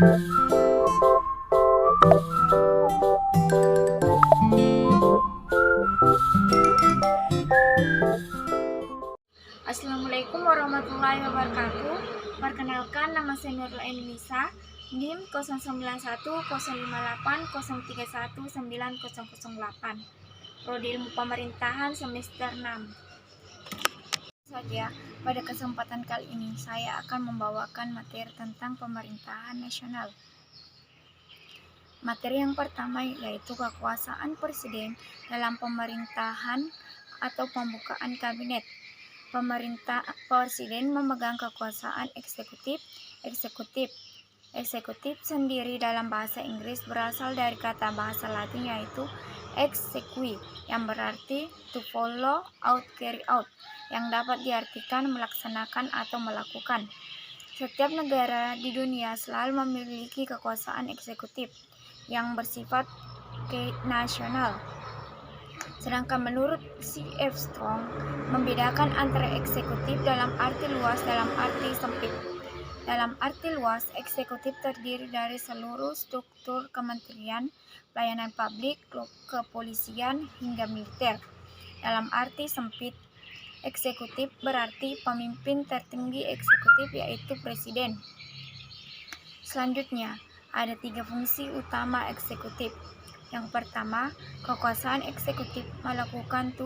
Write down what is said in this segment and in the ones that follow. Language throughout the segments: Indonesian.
Assalamualaikum warahmatullahi wabarakatuh. Perkenalkan, nama saya Nurul Nisa, NIM 09110580319008, Prodi Ilmu Pemerintahan semester 6. Pada kesempatan kali ini saya akan membawakan materi tentang pemerintahan nasional. Materi yang pertama yaitu kekuasaan presiden dalam pemerintahan atau pembukaan kabinet. Presiden memegang kekuasaan eksekutif. Eksekutif sendiri dalam bahasa Inggris berasal dari kata bahasa Latin yaitu exequi, yang berarti to follow out, carry out, yang dapat diartikan melaksanakan atau melakukan. Setiap negara di dunia selalu memiliki kekuasaan eksekutif yang bersifat nasional. Sedangkan menurut C.F. Strong, membedakan antara eksekutif dalam arti luas dalam arti sempit. Dalam arti luas, eksekutif terdiri dari seluruh struktur kementerian, pelayanan publik, kepolisian, hingga militer. Dalam arti sempit, eksekutif berarti pemimpin tertinggi eksekutif yaitu presiden. Selanjutnya, ada 3 fungsi utama eksekutif. Yang pertama, kekuasaan eksekutif melakukan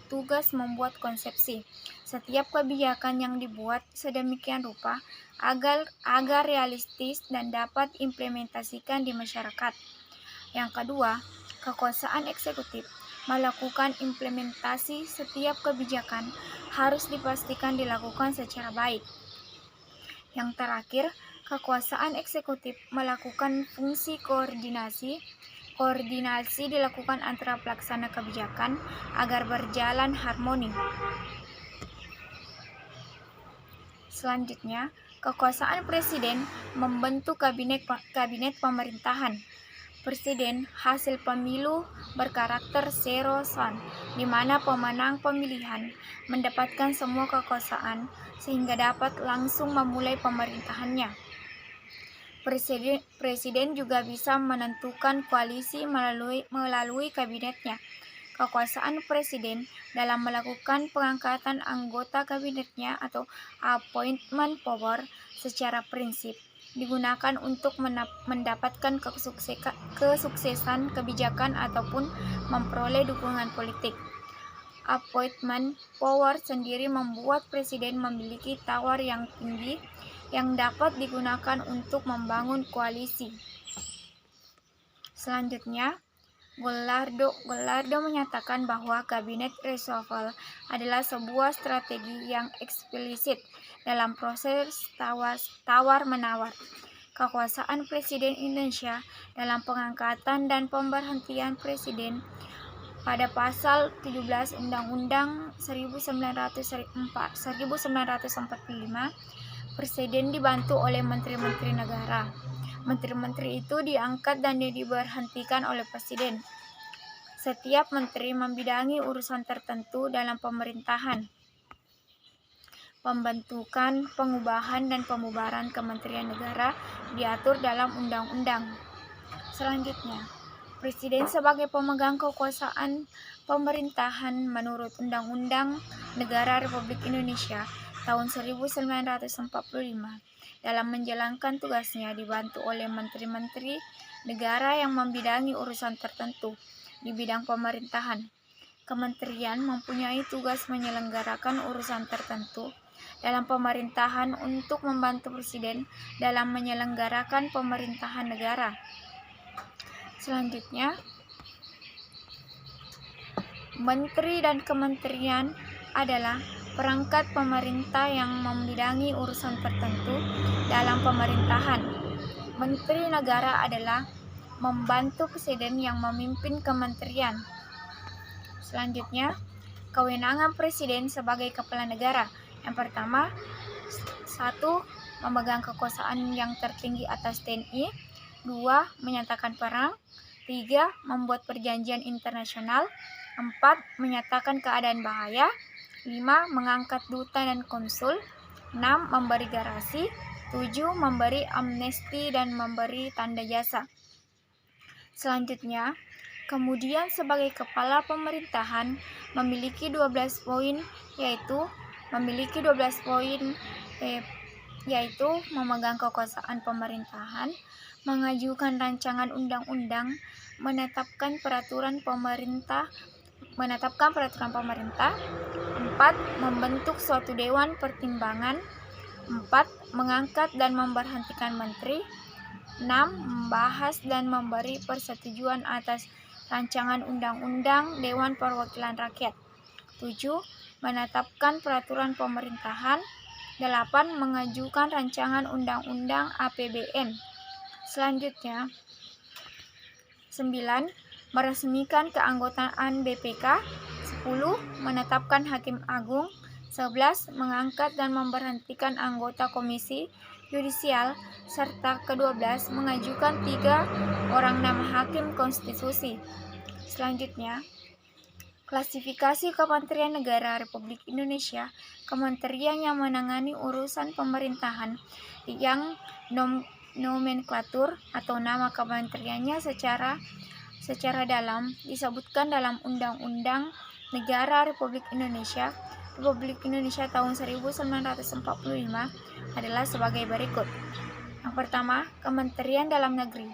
tugas membuat konsepsi. Setiap kebijakan yang dibuat sedemikian rupa agar realistis dan dapat implementasikan di masyarakat. Yang kedua, kekuasaan eksekutif melakukan implementasi. Setiap kebijakan harus dipastikan dilakukan secara baik. Yang terakhir, kekuasaan eksekutif melakukan fungsi koordinasi. Koordinasi dilakukan antara pelaksana kebijakan agar berjalan harmoni. Selanjutnya, kekuasaan presiden membentuk kabinet pemerintahan. Presiden hasil pemilu berkarakter zero sum, di mana pemenang pemilihan mendapatkan semua kekuasaan sehingga dapat langsung memulai pemerintahannya. Presiden juga bisa menentukan koalisi melalui kabinetnya. Kekuasaan presiden dalam melakukan pengangkatan anggota kabinetnya atau appointment power secara prinsip digunakan untuk mendapatkan kesuksesan kebijakan ataupun memperoleh dukungan politik. Appointment power sendiri membuat presiden memiliki tawar yang tinggi yang dapat digunakan untuk membangun koalisi. Selanjutnya, Gallardo menyatakan bahwa kabinet reshuffle adalah sebuah strategi yang eksplisit dalam proses tawar-menawar. Kekuasaan Presiden Indonesia dalam pengangkatan dan pemberhentian presiden pada pasal 17 Undang-Undang 1945, presiden dibantu oleh menteri-menteri negara. Menteri-menteri itu diangkat dan diberhentikan oleh presiden. Setiap menteri membidangi urusan tertentu dalam pemerintahan. Pembentukan, pengubahan, dan pembubaran kementerian negara diatur dalam undang-undang. Selanjutnya, presiden sebagai pemegang kekuasaan pemerintahan menurut Undang-Undang Negara Republik Indonesia tahun 1945 dalam menjalankan tugasnya dibantu oleh menteri-menteri negara yang membidangi urusan tertentu di bidang pemerintahan. Kementerian mempunyai tugas menyelenggarakan urusan tertentu dalam pemerintahan untuk membantu presiden dalam menyelenggarakan pemerintahan negara. Selanjutnya, menteri dan kementerian adalah perangkat pemerintah yang membidangi urusan tertentu dalam pemerintahan. Menteri negara adalah membantu presiden yang memimpin kementerian. Selanjutnya, kewenangan presiden sebagai kepala negara. Yang pertama, 1. Memegang kekuasaan yang tertinggi atas TNI. 2. Menyatakan perang. 3. Membuat perjanjian internasional. 4. Menyatakan keadaan bahaya. 5. Mengangkat duta dan konsul. 6. Memberi garasi. 7. Memberi amnesti dan memberi tanda jasa. Selanjutnya, kemudian sebagai kepala pemerintahan memiliki 12 poin yaitu memegang kekuasaan pemerintahan, mengajukan rancangan undang-undang, menetapkan peraturan pemerintah, 4. Membentuk suatu dewan pertimbangan, 4. Mengangkat dan memberhentikan menteri, 6. Membahas dan memberi persetujuan atas rancangan undang-undang Dewan Perwakilan Rakyat, 7. Menetapkan peraturan pemerintahan, 8. Mengajukan rancangan undang-undang APBN. Selanjutnya, 9. Meresmikan keanggotaan BPK, 10. Menetapkan hakim agung, 11. Mengangkat dan memberhentikan anggota komisi yudisial, serta ke-12 mengajukan 3 orang nama hakim konstitusi. Selanjutnya, klasifikasi Kementerian Negara Republik Indonesia, kementerian yang menangani urusan pemerintahan yang nomenklatur atau nama kementeriannya secara dalam disebutkan dalam Undang-Undang Negara Republik Indonesia tahun 1945 adalah sebagai berikut. Yang pertama, Kementerian Dalam Negeri.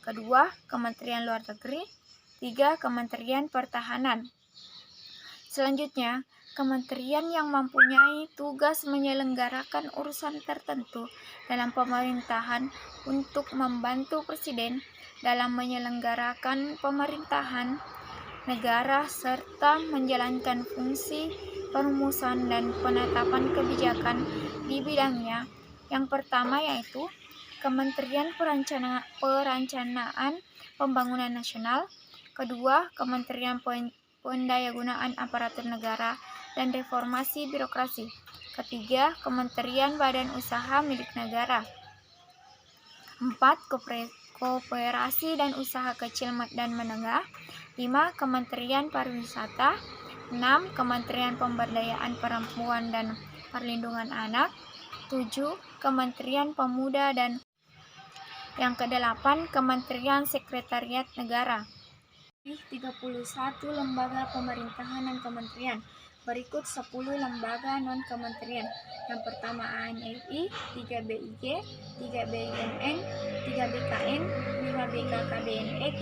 Kedua, Kementerian Luar Negeri. 3. Kementerian Pertahanan. Selanjutnya, kementerian yang mempunyai tugas menyelenggarakan urusan tertentu dalam pemerintahan untuk membantu Presiden dalam menyelenggarakan pemerintahan negara serta menjalankan fungsi perumusan dan penetapan kebijakan di bidangnya. Yang pertama yaitu Kementerian Perencanaan Pembangunan Nasional. Kedua, Kementerian Pendayagunaan Aparatur Negara dan Reformasi Birokrasi. Ketiga, Kementerian Badan Usaha Milik Negara. 4. Koperasi dan Usaha Kecil dan Menengah. 5. Kementerian Pariwisata. 6. Kementerian Pemberdayaan Perempuan dan Perlindungan Anak. 7. Kementerian Pemuda dan yang ke-8 Kementerian Sekretariat Negara. 31 lembaga pemerintahan dan kementerian. Berikut 10 lembaga non-kementerian. Yang pertama ANRI, 3 BIG, 3 BIMN, 3 BKN, 5 BKKBNEG,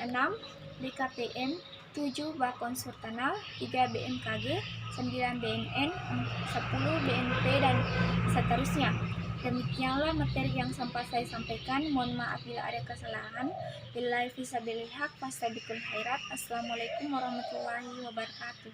6 BKPM, 7 Bakonsultanal, 3 BMKG, 9 BNN, 10 BNP, dan seterusnya. Demikianlah materi yang sempat saya sampaikan. Mohon maaf bila ada kesalahan. Billahi fisabilil haq fastabiqul khairat. Assalamualaikum warahmatullahi wabarakatuh.